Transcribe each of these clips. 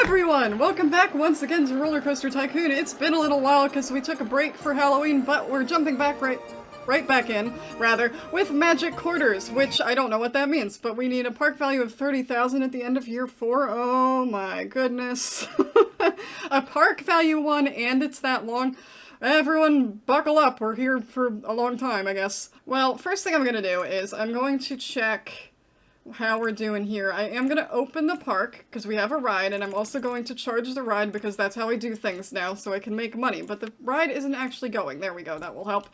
everyone! Welcome back once again to RollerCoaster Tycoon. It's been a little while because we took a break for Halloween, but we're jumping back right back in, rather, with Magic Quarters, which I don't know what that means, but we need a park value of 30,000 at the end of year 4. Oh my goodness. A park value one, and it's that long. Everyone buckle up, we're here for a long time, I guess. Well, first thing I'm gonna do is I'm going to check how we're doing here. I am going to open the park because we have a ride, and I'm also going to charge the ride because that's how I do things now, so I can make money. But the ride isn't actually going. There we go. That will help.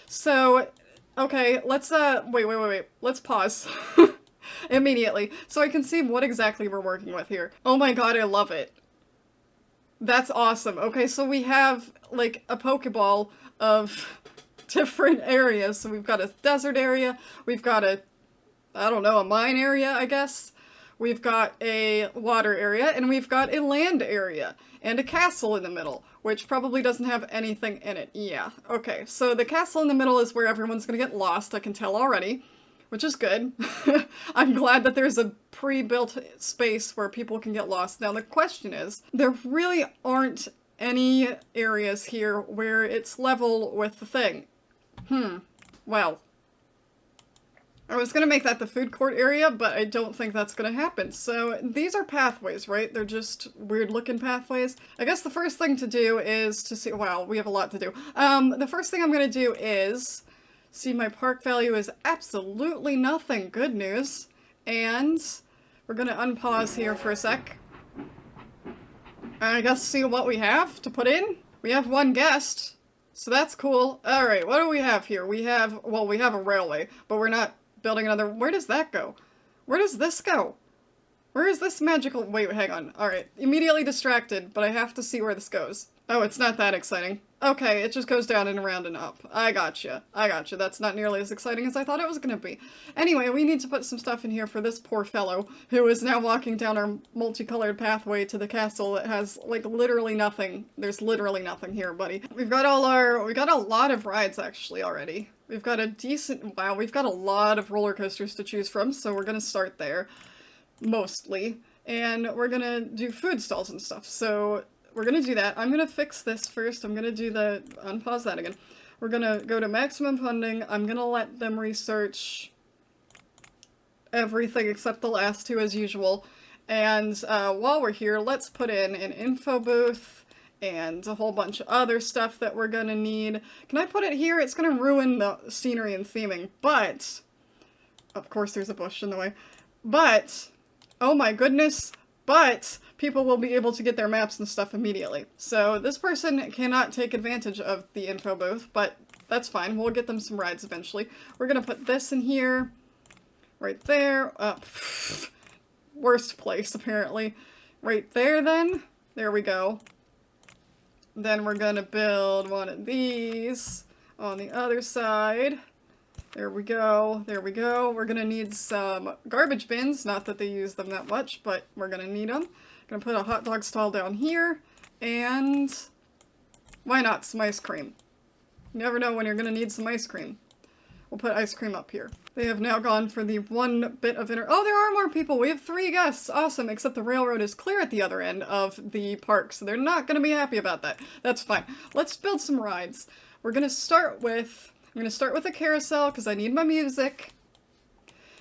So, okay, let's, wait. Let's pause. Immediately, so I can see what exactly we're working with here. Oh my god, I love it. That's awesome. Okay, so we have, like, a Pokeball of different areas. So we've got a desert area, we've got a I don't know, a mine area, I guess. We've got a water area, and we've got a land area, and a castle in the middle, which probably doesn't have anything in it. Yeah, okay, so the castle in the middle is where everyone's gonna get lost, I can tell already, which is good. I'm glad that there's a pre-built space where people can get lost. Now the question is, there really aren't any areas here where it's level with the thing. Well, I was gonna make that the food court area, but I don't think that's gonna happen. So these are pathways, right? They're just weird looking pathways. I guess the first thing to do is to see, wow, we have a lot to do. The first thing I'm gonna do is see my park value is absolutely nothing. Good news. And we're gonna unpause here for a sec. I guess see what we have to put in. We have one guest, so that's cool. Alright, what do we have here? We have, well, we have a railway, but we're not building another. Where does that go? Where does this go? Where is this magical? Wait, hang on. Alright, immediately distracted, but I have to see where this goes. Oh, it's not that exciting. Okay, it just goes down and around and up. I gotcha. That's not nearly as exciting as I thought it was gonna be. Anyway, we need to put some stuff in here for this poor fellow who is now walking down our multicolored pathway to the castle that has, like, literally nothing. There's literally nothing here, buddy. We got a lot of rides, actually, already. We've got a decent, wow, we've got a lot of roller coasters to choose from, so we're gonna start there. Mostly. And we're gonna do food stalls and stuff, so we're gonna do that. I'm gonna fix this first. I'm gonna do the, unpause that again. We're gonna go to maximum funding. I'm gonna let them research everything except the last two as usual. And while we're here, let's put in an info booth and a whole bunch of other stuff that we're gonna need. Can I put it here? It's gonna ruin the scenery and theming, but of course there's a bush in the way. But, oh my goodness, but people will be able to get their maps and stuff immediately. So this person cannot take advantage of the info booth, but that's fine. We'll get them some rides eventually. We're gonna put this in here, right there. Worst place, apparently. Right there, then. There we go. Then we're gonna build one of these on the other side. There we go, there we go. We're gonna need some garbage bins, not that they use them that much, but we're gonna need them. Gonna put a hot dog stall down here, and why not some ice cream? You never know when you're gonna need some ice cream. We'll put ice cream up here. They have now gone for the one bit of oh, there are more people! We have 3 guests! Awesome, except the railroad is clear at the other end of the park, so they're not gonna be happy about that. That's fine. Let's build some rides. We're gonna start with, I'm gonna start with a carousel, because I need my music.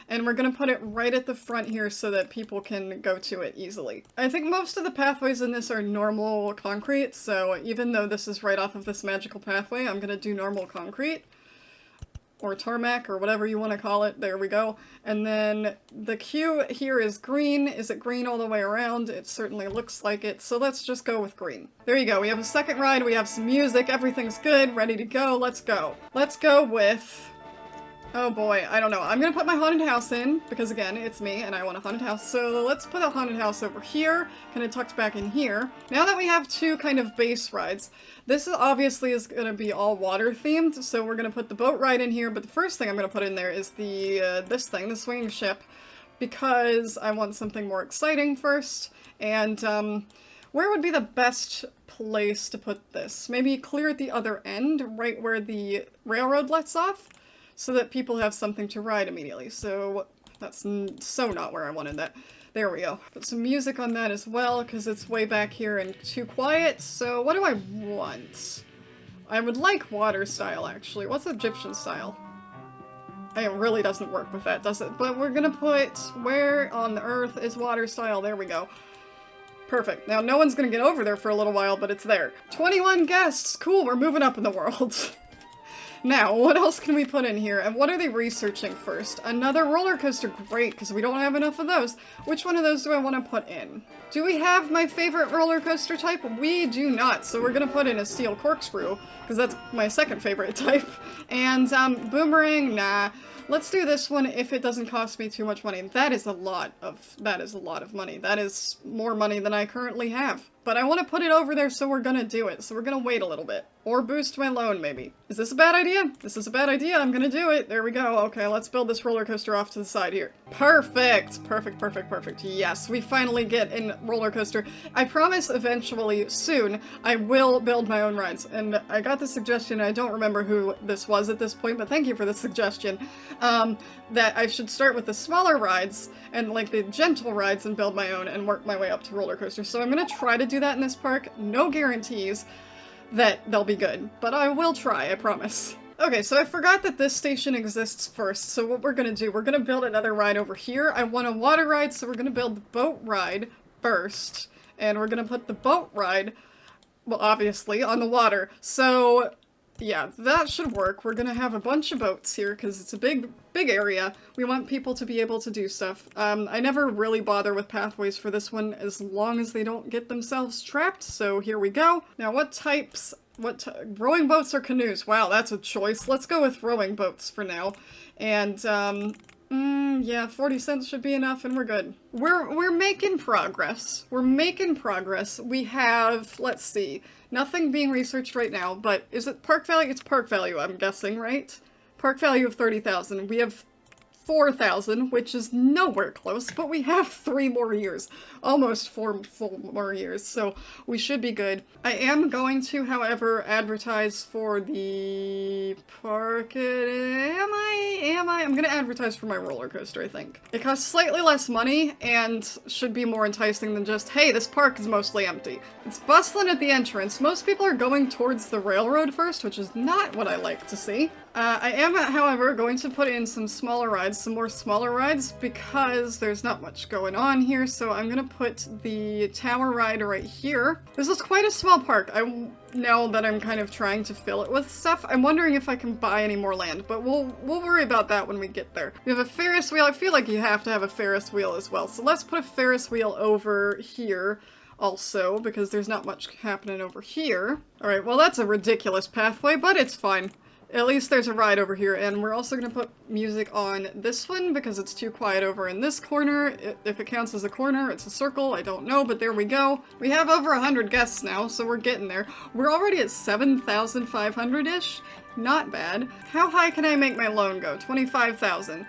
And we're gonna put it right at the front here so that people can go to it easily. I think most of the pathways in this are normal concrete, so even though this is right off of this magical pathway, I'm gonna do normal concrete. Or tarmac, or whatever you want to call it. There we go. And then the queue here is green. Is it green all the way around? It certainly looks like it, so let's just go with green. There you go. We have a second ride, we have some music, everything's good, ready to go, let's go. Let's go with, oh boy, I don't know. I'm gonna put my haunted house in, because again, it's me, and I want a haunted house, so let's put a haunted house over here, kind of tucked back in here. Now that we have 2 kind of base rides, this obviously is gonna be all water themed, so we're gonna put the boat ride in here, but the first thing I'm gonna put in there is the, this thing, the swinging ship, because I want something more exciting first, and, where would be the best place to put this? Maybe clear at the other end, right where the railroad lets off? So that people have something to ride immediately. So that's so not where I wanted that. There we go. Put some music on that as well, because it's way back here and too quiet. So what do I want? I would like water style, actually. What's Egyptian style? It really doesn't work with that, does it? But we're gonna put, where on the earth is water style? There we go. Perfect. Now, no one's gonna get over there for a little while, but it's there. 21 guests! Cool, we're moving up in the world. Now, what else can we put in here? And what are they researching first? Another roller coaster, great, because we don't have enough of those. Which one of those do I want to put in? Do we have my favorite roller coaster type? We do not, so we're gonna put in a steel corkscrew, because that's my second favorite type. And, boomerang, nah. Let's do this one if it doesn't cost me too much money. That is a lot of money. That is more money than I currently have. But I want to put it over there, so we're gonna do it. So we're gonna wait a little bit. Or boost my loan, maybe. Is this a bad idea? This is a bad idea. I'm gonna do it. There we go. Okay, let's build this roller coaster off to the side here. Perfect! Perfect, perfect, perfect. Yes, we finally get in roller coaster. I promise eventually, soon, I will build my own rides. And I got the suggestion, I don't remember who this was at this point, but thank you for the suggestion, that I should start with the smaller rides and like the gentle rides and build my own and work my way up to roller coasters. So I'm gonna try to do that in this park. No guarantees that they'll be good, but I will try, I promise. Okay, so I forgot that this station exists first, so what we're gonna do, we're gonna build another ride over here. I want a water ride, so we're gonna build the boat ride first, and we're gonna put the boat ride, well, obviously, on the water. So yeah, that should work. We're gonna have a bunch of boats here, because it's a big area. We want people to be able to do stuff. I never really bother with pathways for this one, as long as they don't get themselves trapped, so here we go. Now, what types, rowing boats or canoes? Wow, that's a choice. Let's go with rowing boats for now. And, yeah, 40 cents should be enough, and we're good. We're making progress. We're making progress. We have, let's see, nothing being researched right now, but is it park value? It's park value, I'm guessing, right? Park value of 30,000. We have 4,000, which is nowhere close, but we have 3 more years. Almost 4 full more years, so we should be good. I am going to, however, advertise for the park. I'm gonna advertise for my roller coaster, I think. It costs slightly less money and should be more enticing than just, hey, this park is mostly empty. It's bustling at the entrance. Most people are going towards the railroad first, which is not what I like to see. I am, however, going to put in some smaller rides, some more smaller rides, because there's not much going on here, so I'm gonna put the tower ride right here. This is quite a small park. Now that I'm kind of trying to fill it with stuff, I'm wondering if I can buy any more land, but we'll worry about that when we get there. We have a Ferris wheel. I feel like you have to have a Ferris wheel as well, so let's put a Ferris wheel over here also, because there's not much happening over here. Alright, well that's a ridiculous pathway, but it's fine. At least there's a ride over here, and we're also going to put music on this one because it's too quiet over in this corner. If it counts as a corner, it's a circle, I don't know, but there we go. We have over 100 guests now, so we're getting there. We're already at 7,500-ish. Not bad. How high can I make my loan go? 25,000.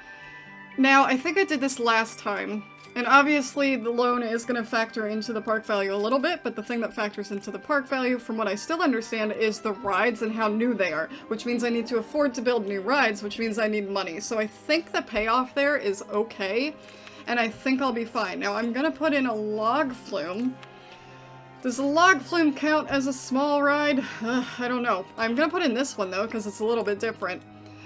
Now, I think I did this last time. And obviously the loan is going to factor into the park value a little bit, but the thing that factors into the park value, from what I still understand, is the rides and how new they are, which means I need to afford to build new rides, which means I need money. So I think the payoff there is okay, and I think I'll be fine. Now I'm going to put in a log flume. Does a log flume count as a small ride? I don't know. I'm going to put in this one though, because it's a little bit different.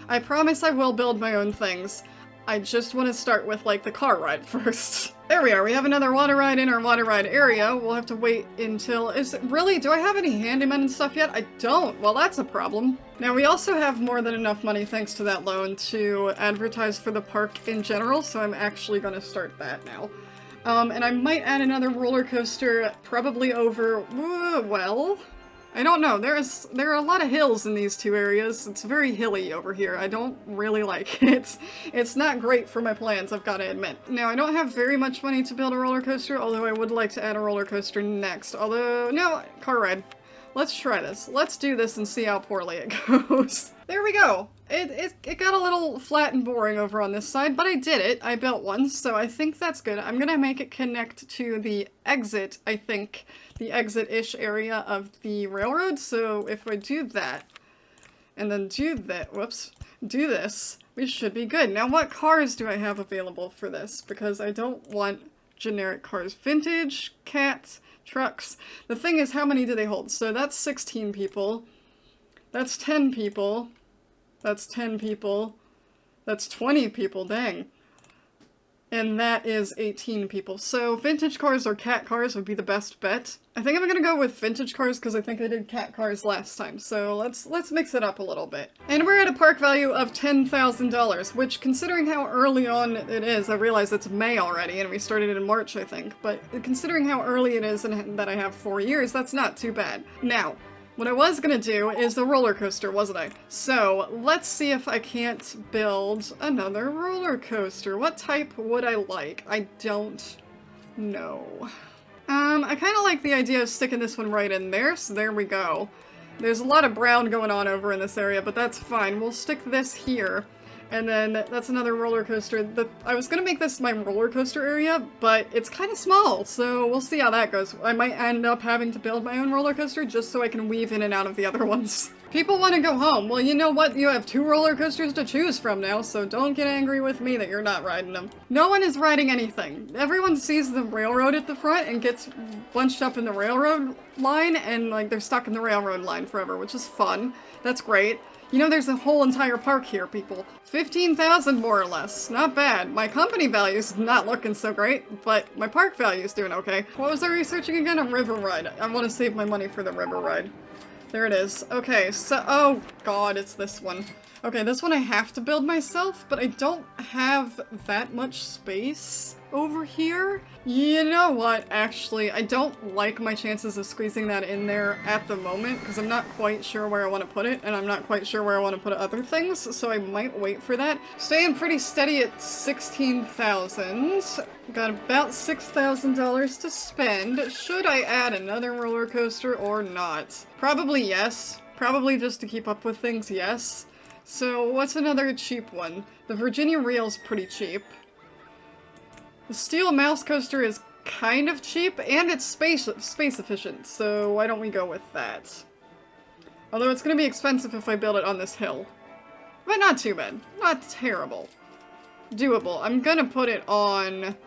I promise I will build my own things. I just want to start with, like, the car ride first. There we are, we have another water ride in our water ride area. We'll have to wait until... Really? Do I have any handymen and stuff yet? I don't. Well, that's a problem. Now, we also have more than enough money, thanks to that loan, to advertise for the park in general, so I'm actually going to start that now. And I might add another roller coaster, probably over... well... I don't know, there are a lot of hills in these two areas. It's very hilly over here. I don't really like it. It's not great for my plans, I've got to admit. Now, I don't have very much money to build a roller coaster, although I would like to add a roller coaster next. Although, no, car ride. Let's try this. Let's do this and see how poorly it goes. There we go. It got a little flat and boring over on this side, but I did it. I built one, so I think that's good. I'm gonna make it connect to the exit, I think, the exit-ish area of the railroad. So if I do that, and then do that, whoops, do this, we should be good. Now, what cars do I have available for this? Because I don't want generic cars. Vintage, cat, trucks. The thing is, how many do they hold? So that's 16 people. That's 10 people. That's 10 people. That's 20 people, dang. And that is 18 people. So vintage cars or cat cars would be the best bet. I think I'm gonna go with vintage cars because I think I did cat cars last time. So let's mix it up a little bit. And we're at a park value of $10,000, which considering how early on it is, I realize it's May already and we started in March, I think. But considering how early it is and that I have 4 years, that's not too bad. Now, what I was gonna do is the roller coaster, wasn't I? So, let's see if I can't build another roller coaster. What type would I like? I don't know. I kind of like the idea of sticking this one right in there, so there we go. There's a lot of brown going on over in this area, but that's fine. We'll stick this here. And then that's another roller coaster. I was gonna make this my roller coaster area, but it's kind of small, so we'll see how that goes. I might end up having to build my own roller coaster just so I can weave in and out of the other ones. People want to go home. Well, you know what? You have 2 roller coasters to choose from now, so don't get angry with me that you're not riding them. No one is riding anything. Everyone sees the railroad at the front and gets bunched up in the railroad line, and like they're stuck in the railroad line forever, which is fun. That's great. You know, there's a whole entire park here, people. 15,000 more or less. Not bad. My company value's not looking so great, but my park value's doing okay. What was I researching again? A river ride. I want to save my money for the river ride. There it is. Okay, so, oh god, it's this one. Okay, this one I have to build myself, but I don't have that much space over here. You know what, actually, I don't like my chances of squeezing that in there at the moment, because I'm not quite sure where I want to put it, and I'm not quite sure where I want to put other things, so I might wait for that. Staying pretty steady at 16,000. Got about $6,000 to spend. Should I add another roller coaster or not? Probably yes. Probably just to keep up with things, yes. So, what's another cheap one? The Virginia Reel's pretty cheap. The Steel Mouse Coaster is kind of cheap, and it's space efficient, so why don't we go with that? Although it's gonna be expensive if I build it on this hill. But not too bad. Not terrible. Doable. I'm gonna put it on...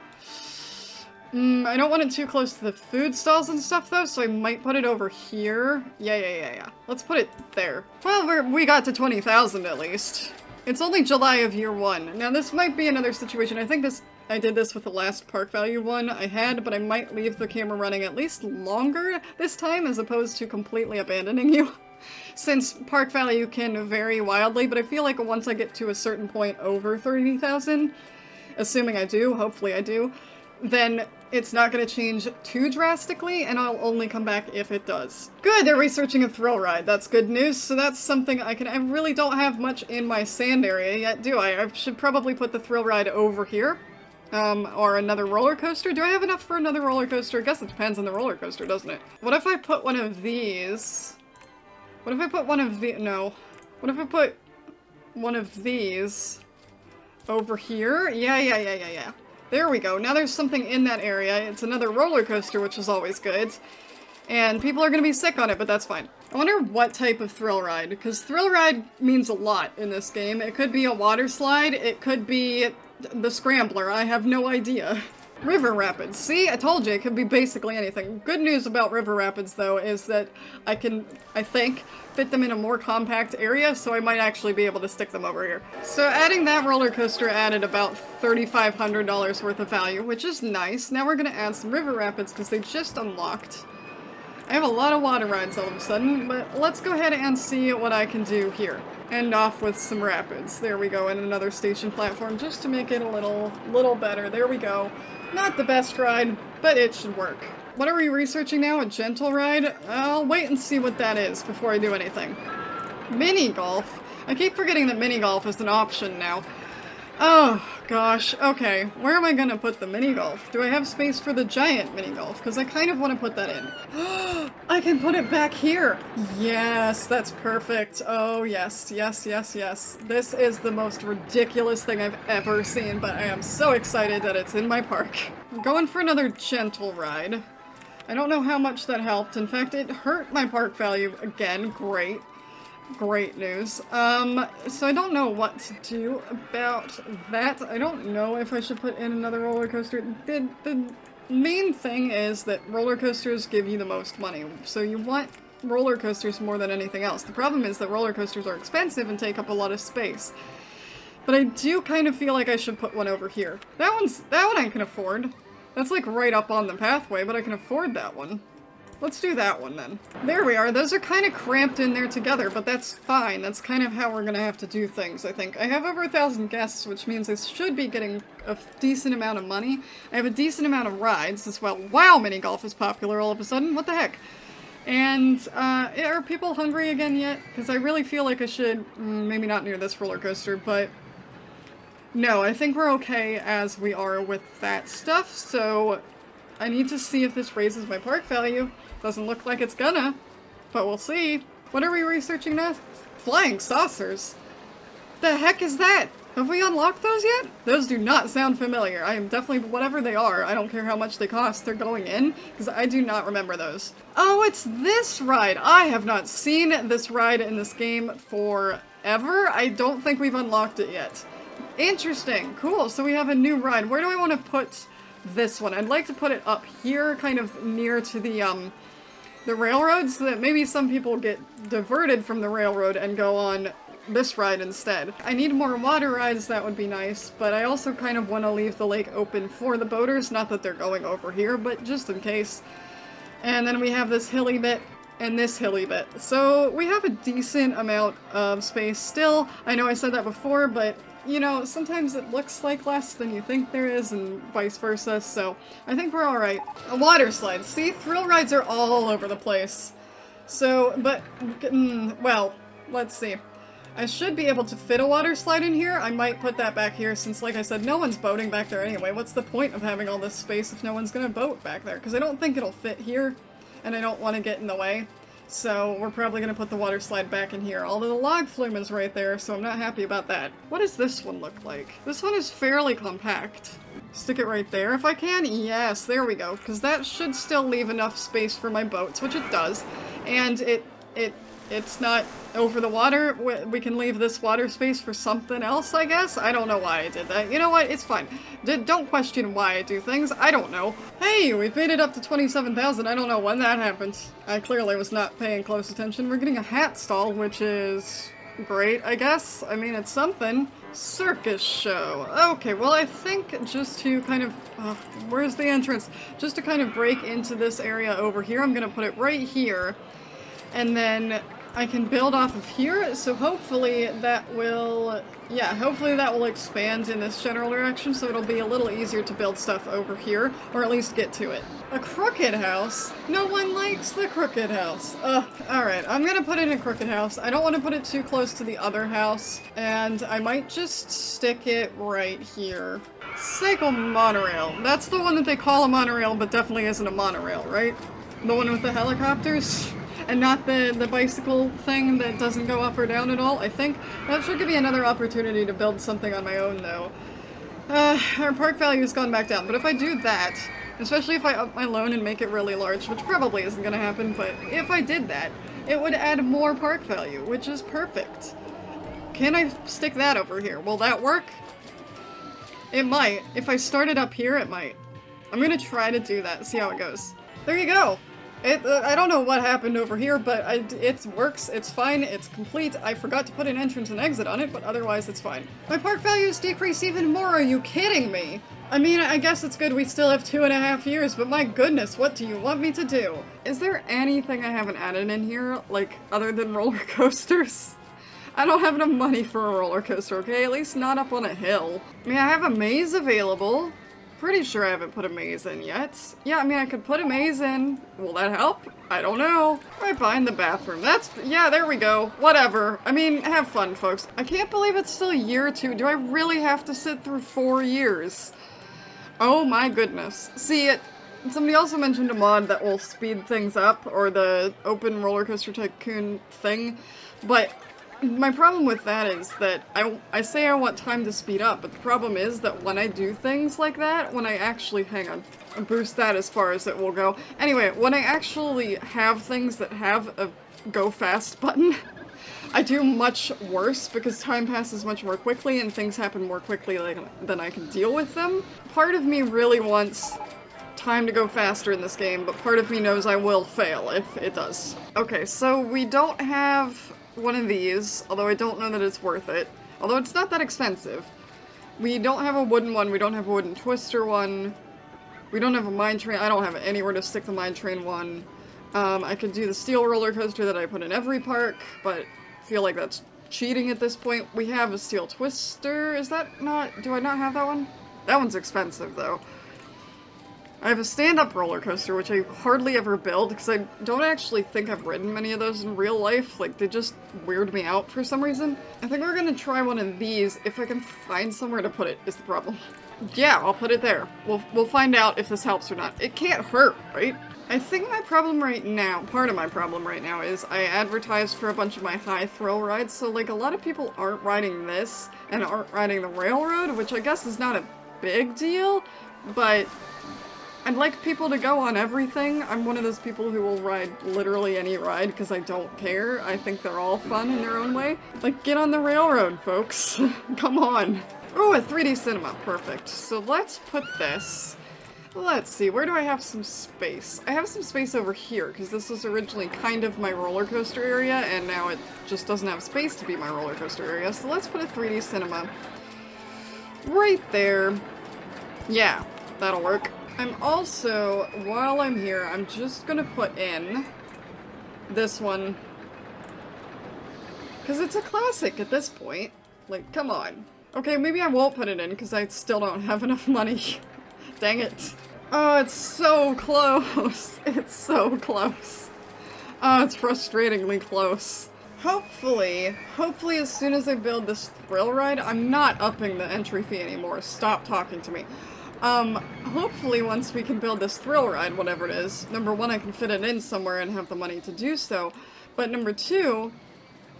I don't want it too close to the food stalls and stuff, though, so I might put it over here. Yeah. Let's put it there. Well, we got to 20,000 at least. It's only July of year 1. Now, this might be another situation. I think I did this with the last park value one I had, but I might leave the camera running at least longer this time, as opposed to completely abandoning you. Since park value can vary wildly, but I feel like once I get to a certain point over 30,000, assuming I do, hopefully I do, then it's not going to change too drastically, and I'll only come back if it does. Good, they're researching a thrill ride. That's good news, so that's something I really don't have much in my sand area yet, do I? I should probably put the thrill ride over here. Or another roller coaster. Do I have enough for another roller coaster? I guess it depends on the roller coaster, doesn't it? What if I put one of these? What if I put one of the- no. What if I put one of these over here? Yeah. There we go. Now there's something in that area. It's another roller coaster, which is always good. And people are gonna be sick on it, but that's fine. I wonder what type of thrill ride, because thrill ride means a lot in this game. It could be a water slide, it could be the Scrambler, I have no idea. River Rapids. See, I told you, it could be basically anything. Good news about River Rapids, though, is that I can, I think, fit them in a more compact area, so I might actually be able to stick them over here. So adding that roller coaster added about $3,500 worth of value, which is nice. Now we're gonna add some River Rapids, because they just unlocked. I have a lot of water rides all of a sudden, but let's go ahead and see what I can do here. End off with some rapids. There we go, and another station platform, just to make it a little better. There we go. Not the best ride, but it should work. What are we researching now? A gentle ride? I'll wait and see what that is before I do anything. Mini golf? I keep forgetting that mini golf is an option now. Oh, gosh. Okay, where am I gonna put the mini golf? Do I have space for the giant mini golf? Because I kind of want to put that in. I can put it back here! Yes, that's perfect. Oh, yes. This is the most ridiculous thing I've ever seen, but I am so excited that it's in my park. I'm going for another gentle ride. I don't know how much that helped. In fact, it hurt my park value again. Great. great news. So I don't know what to do about that. I don't know if I should put in another roller coaster. The main thing is that roller coasters give you the most money, so you want roller coasters more than anything else. The problem is that roller coasters are expensive and take up a lot of space. But I do kind of feel like I should put one over here. That one I can afford. That's like right up on the pathway, but I can afford that one. Let's do that one then. There we are. Those are kind of cramped in there together, but that's fine. That's kind of how we're gonna have to do things, I think. I have over 1,000 guests, which means I should be getting a decent amount of money. I have a decent amount of rides as well. Wow, mini golf is popular all of a sudden. What the heck? And, are people hungry again yet? Because I really feel like I should, maybe not near this roller coaster, but no, I think we're okay as we are with that stuff, so I need to see if this raises my park value. Doesn't look like it's gonna, but we'll see. What are we researching now? Flying saucers. The heck is that? Have we unlocked those yet? Those do not sound familiar. I am definitely, whatever they are, I don't care how much they cost, they're going in, because I do not remember those. Oh, it's this ride! I have not seen this ride in this game forever. I don't think we've unlocked it yet. Interesting. Cool. So we have a new ride. Where do I want to put this one? I'd like to put it up here, kind of near to the railroad, so that maybe some people get diverted from the railroad and go on this ride instead. I need more water rides, that would be nice, but I also kind of want to leave the lake open for the boaters, not that they're going over here, but just in case. And then we have this hilly bit and this hilly bit. So we have a decent amount of space still. I know I said that before, but you know, sometimes it looks like less than you think there is, and vice versa, so I think we're alright. A water slide. See, thrill rides are all over the place. So, but, well, let's see. I should be able to fit a water slide in here. I might put that back here since, like I said, no one's boating back there anyway. What's the point of having all this space if no one's gonna boat back there? Because I don't think it'll fit here, and I don't want to get in the way. So we're probably gonna put the water slide back in here. Although the log flume is right there, so I'm not happy about that. What does this one look like? This one is fairly compact. Stick it right there if I can? Yes, there we go. Because that should still leave enough space for my boats, which it does. And it's not over the water. We can leave this water space for something else, I guess? I don't know why I did that. You know what? It's fine. Don't question why I do things. I don't know. Hey, we've made it up to 27,000. I don't know when that happened. I clearly was not paying close attention. We're getting a hat stall, which is great, I guess. I mean, it's something. Circus show. Okay, well, I think just to kind of... where's the entrance? Just to kind of break into this area over here, I'm gonna put it right here. And then I can build off of here, so hopefully that will, hopefully that will expand in this general direction, so it'll be a little easier to build stuff over here, or at least get to it. A crooked house? No one likes the crooked house. Alright, I'm gonna put it in a crooked house. I don't want to put it too close to the other house, and I might just stick it right here. Cycle monorail. That's the one that they call a monorail, but definitely isn't a monorail, right? The one with the helicopters? And not the bicycle thing that doesn't go up or down at all, I think. That should give me another opportunity to build something on my own, though. Our park value has gone back down, but if I do that, especially if I up my loan and make it really large, which probably isn't gonna happen, but if I did that, it would add more park value, which is perfect. Can I stick that over here? Will that work? It might. If I start it up here, it might. I'm gonna try to do that, see how it goes. There you go! I don't know what happened over here, but it works, it's fine, it's complete. I forgot to put an entrance and exit on it, but otherwise it's fine. My park values decrease even more, are you kidding me? I mean, I guess it's good we still have 2.5 years, but my goodness, what do you want me to do? Is there anything I haven't added in here, like, other than roller coasters? I don't have enough money for a roller coaster, okay? At least not up on a hill. I mean, I have a maze available. Pretty sure I haven't put a maze in yet. Yeah, I mean, I could put a maze in. Will that help? I don't know. Right behind the bathroom. Yeah, there we go. Whatever. I mean, have fun, folks. I can't believe it's still year 2. Do I really have to sit through 4 years? Oh my goodness. See, somebody also mentioned a mod that will speed things up, or the open RollerCoaster Tycoon thing, but my problem with that is that I say I want time to speed up, but the problem is that when I do things like that, when I actually, hang on, boost that as far as it will go. Anyway, when I actually have things that have a go fast button, I do much worse because time passes much more quickly and things happen more quickly than I can deal with them. Part of me really wants time to go faster in this game, but part of me knows I will fail if it does. Okay, so we don't have one of these, although I don't know that it's worth it. Although it's not that expensive. We don't have a wooden one, we don't have a wooden twister one. We don't have a mine train. I don't have anywhere to stick the mine train one. I could do the steel roller coaster that I put in every park, but I feel like that's cheating at this point. We have a steel twister. Is that not... do I not have that one? That one's expensive, though. I have a stand-up roller coaster, which I hardly ever build, because I don't actually think I've ridden many of those in real life. Like, they just weird me out for some reason. I think we're gonna try one of these. If I can find somewhere to put it, is the problem. Yeah, I'll put it there. We'll find out if this helps or not. It can't hurt, right? I think my problem right now, part of my problem right now, is I advertised for a bunch of my high thrill rides, so like a lot of people aren't riding this and aren't riding the railroad, which I guess is not a big deal, but I'd like people to go on everything. I'm one of those people who will ride literally any ride because I don't care. I think they're all fun in their own way. Like, get on the railroad, folks. Come on. Oh, a 3D cinema. Perfect. So let's put this... let's see, where do I have some space? I have some space over here, because this was originally kind of my roller coaster area, and now it just doesn't have space to be my roller coaster area. So let's put a 3D cinema right there. Yeah, that'll work. I'm also, while I'm here, I'm just gonna put in this one, because it's a classic at this point. Like, come on. Okay, maybe I won't put it in, because I still don't have enough money. Dang it. Oh, it's so close. It's so close. Oh, it's frustratingly close. Hopefully as soon as I build this thrill ride, I'm not upping the entry fee anymore. Stop talking to me. Hopefully once we can build this thrill ride, whatever it is, number one, I can fit it in somewhere and have the money to do so. But number two,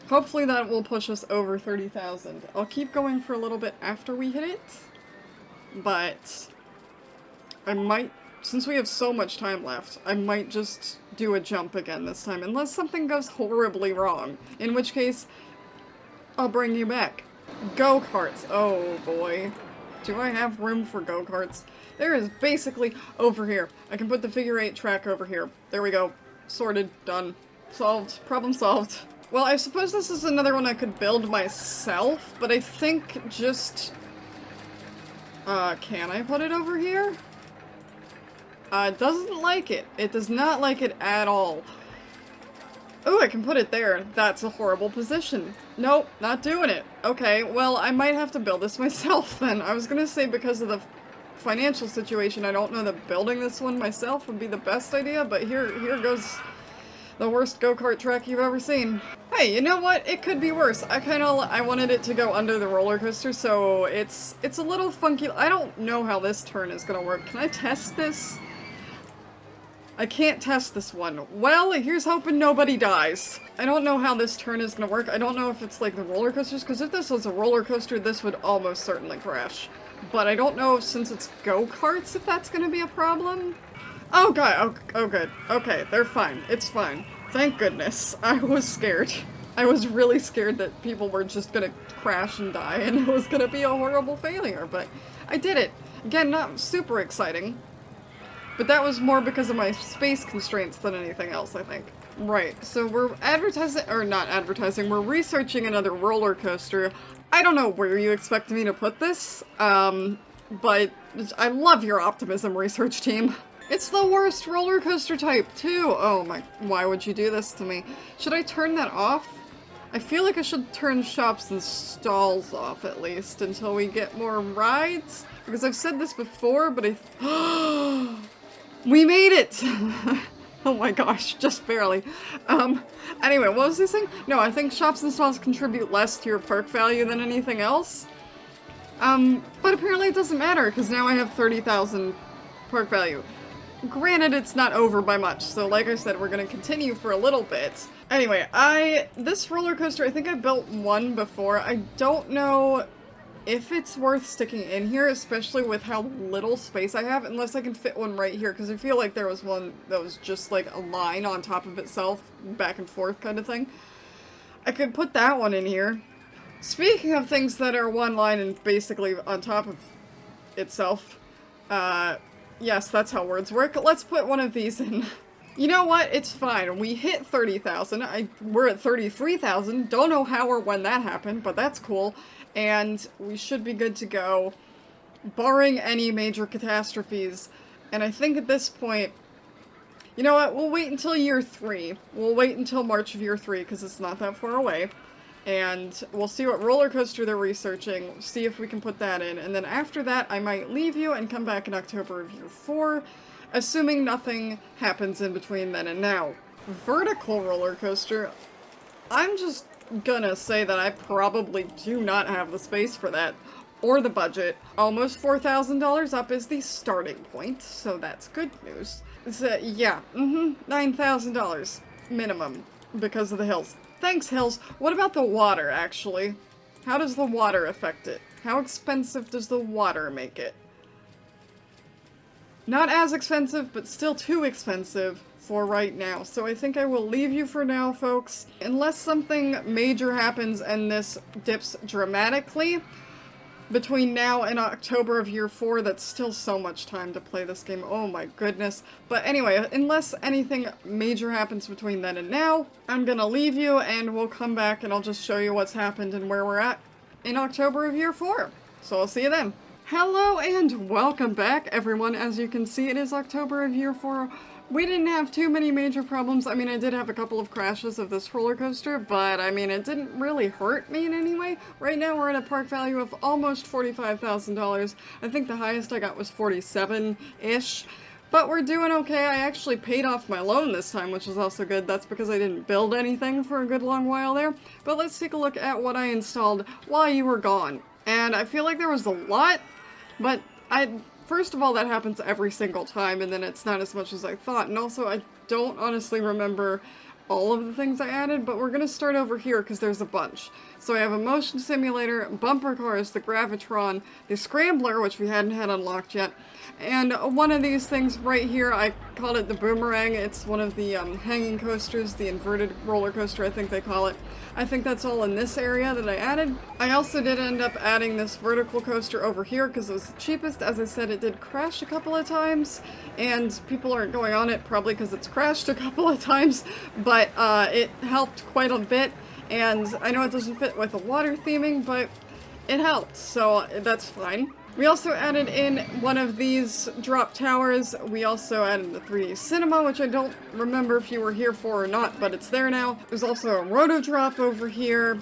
hopefully that will push us over 30,000. I'll keep going for a little bit after we hit it, but I might, since we have so much time left, I might just do a jump again this time, unless something goes horribly wrong, in which case, I'll bring you back. Go-karts. Oh boy. Do I have room for go-karts? There is basically over here. I can put the figure 8 track over here. There we go. Sorted. Done. Solved. Problem solved. Well, I suppose this is another one I could build myself, but I think just... can I put it over here? It doesn't like it. It does not like it at all. Ooh, I can put it there. That's a horrible position. Nope, not doing it. Okay, well, I might have to build this myself then. I was gonna say because of the financial situation, I don't know that building this one myself would be the best idea, but here goes the worst go-kart track you've ever seen. Hey, you know what? It could be worse. I wanted it to go under the roller coaster, so it's a little funky. I don't know how this turn is gonna work. Can I test this? I can't test this one. Well, here's hoping nobody dies. I don't know how this turn is gonna work. I don't know if it's like the roller coasters, because if this was a roller coaster, this would almost certainly crash. But I don't know if, since it's go-karts, if that's gonna be a problem. Oh god, oh good. Okay, they're fine. It's fine. Thank goodness. I was scared. I was really scared that people were just gonna crash and die, and it was gonna be a horrible failure, but I did it. Again, not super exciting. But that was more because of my space constraints than anything else, I think. Right, so we're we're researching another roller coaster. I don't know where you expect me to put this, but I love your optimism, research team. It's the worst roller coaster type, too! Oh my, why would you do this to me? Should I turn that off? I feel like I should turn shops and stalls off, at least, until we get more rides. Because I've said this before, but we made it! Oh my gosh, just barely. Anyway, what was this thing? No, I think shops and stalls contribute less to your park value than anything else. But apparently it doesn't matter, because now I have 30,000 park value. Granted, it's not over by much, so like I said, we're gonna continue for a little bit. Anyway, this roller coaster, I think I built one before. I don't know if it's worth sticking in here, especially with how little space I have, unless I can fit one right here, because I feel like there was one that was just like a line on top of itself, back and forth kind of thing. I could put that one in here. Speaking of things that are one line and basically on top of itself, yes, that's how words work. Let's put one of these in. You know what? It's fine. We hit 30,000. We're at 33,000. Don't know how or when that happened, but that's cool. And we should be good to go, barring any major catastrophes. And I think at this point, you know what? We'll wait until year 3. We'll wait until March of year 3, because it's not that far away. And we'll see what roller coaster they're researching, see if we can put that in. And then after that, I might leave you and come back in October of year 4, assuming nothing happens in between then and now. Vertical roller coaster, I'm just gonna say that I probably do not have the space for that, or the budget. Almost $4,000 up is the starting point, so that's good news. So, yeah, $9,000 minimum because of the hills. Thanks, hills. What about the water, actually? How does the water affect it? How expensive does the water make it? Not as expensive, but still too expensive for right now. So I think I will leave you for now, folks. Unless something major happens and this dips dramatically, between now and October of year 4, that's still so much time to play this game. Oh my goodness. But anyway, unless anything major happens between then and now, I'm gonna leave you and we'll come back and I'll just show you what's happened and where we're at in October of year 4. So I'll see you then. Hello and welcome back, everyone. As you can see, it is October of year 4. We didn't have too many major problems. I mean, I did have a couple of crashes of this roller coaster, but I mean, it didn't really hurt me in any way. Right now, we're at a park value of almost $45,000. I think the highest I got was 47-ish. But we're doing okay. I actually paid off my loan this time, which is also good. That's because I didn't build anything for a good long while there. But let's take a look at what I installed while you were gone. And I feel like there was a lot, but first of all, that happens every single time, and then it's not as much as I thought. And also, I don't honestly remember all of the things I added, but we're going to start over here because there's a bunch. So I have a motion simulator, bumper cars, the Gravitron, the Scrambler, which we hadn't had unlocked yet, and one of these things right here, I called it the Boomerang. It's one of the hanging coasters, the inverted roller coaster, I think they call it. I think that's all in this area that I added. I also did end up adding this vertical coaster over here because it was the cheapest. As I said, it did crash a couple of times, and people aren't going on it probably because it's crashed a couple of times, but it helped quite a bit. And I know it doesn't fit with the water theming, but it helped, so that's fine. We also added in one of these drop towers. We also added the 3D cinema, which I don't remember if you were here for or not, but it's there now. There's also a roto drop over here,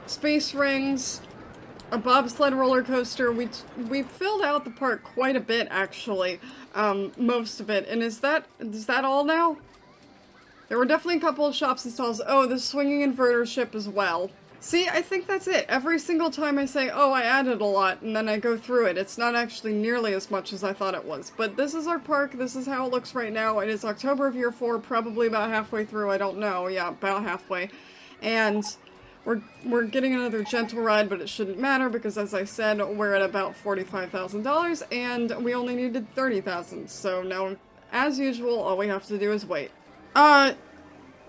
space rings, a bobsled roller coaster. We filled out the park quite a bit, actually, most of it. And is that all now? There were definitely a couple of shops and stalls. Oh, the swinging inverter ship as well. See, I think that's it. Every single time I say, oh, I added a lot, and then I go through it, it's not actually nearly as much as I thought it was. But this is our park. This is how it looks right now. It is October of year 4, probably about halfway through. I don't know. Yeah, about halfway. And we're getting another gentle ride, but it shouldn't matter because, as I said, we're at about $45,000, and we only needed $30,000. So now, as usual, all we have to do is wait.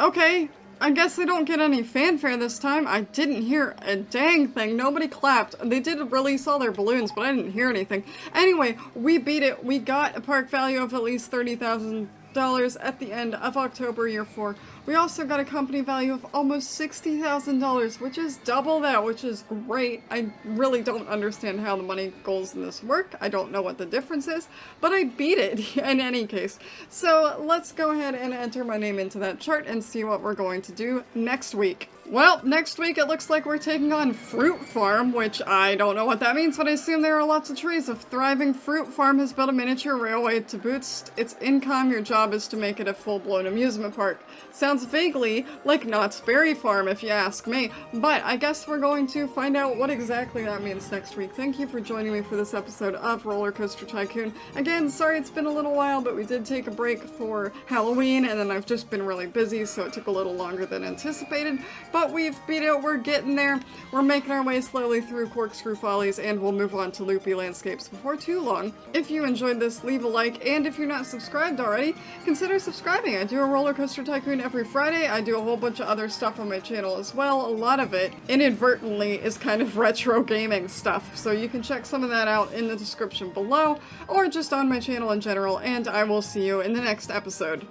Okay. I guess they don't get any fanfare this time. I didn't hear a dang thing. Nobody clapped. They did release all their balloons, but I didn't hear anything. Anyway, we beat it. We got a park value of at least $30,000 at the end of October year 4. We also got a company value of almost $60,000, which is double that, which is great. I really don't understand how the money goals in this work. I don't know what the difference is, but I beat it in any case. So let's go ahead and enter my name into that chart and see what we're going to do next week. Well, next week it looks like we're taking on Fruit Farm, which I don't know what that means, but I assume there are lots of trees. A thriving fruit farm has built a miniature railway to boost its income. Your job is to make it a full-blown amusement park. Sounds vaguely like Knott's Berry Farm, if you ask me, but I guess we're going to find out what exactly that means next week. Thank you for joining me for this episode of RollerCoaster Tycoon. Again, sorry it's been a little while, but we did take a break for Halloween, and then I've just been really busy, so it took a little longer than anticipated. But we've beat it, we're getting there, we're making our way slowly through Corkscrew Follies, and we'll move on to Loopy Landscapes before too long. If you enjoyed this, leave a like, and if you're not subscribed already, consider subscribing. I do a Roller Coaster Tycoon every Friday. I do a whole bunch of other stuff on my channel as well. A lot of it, inadvertently, is kind of retro gaming stuff, so you can check some of that out in the description below, or just on my channel in general, and I will see you in the next episode.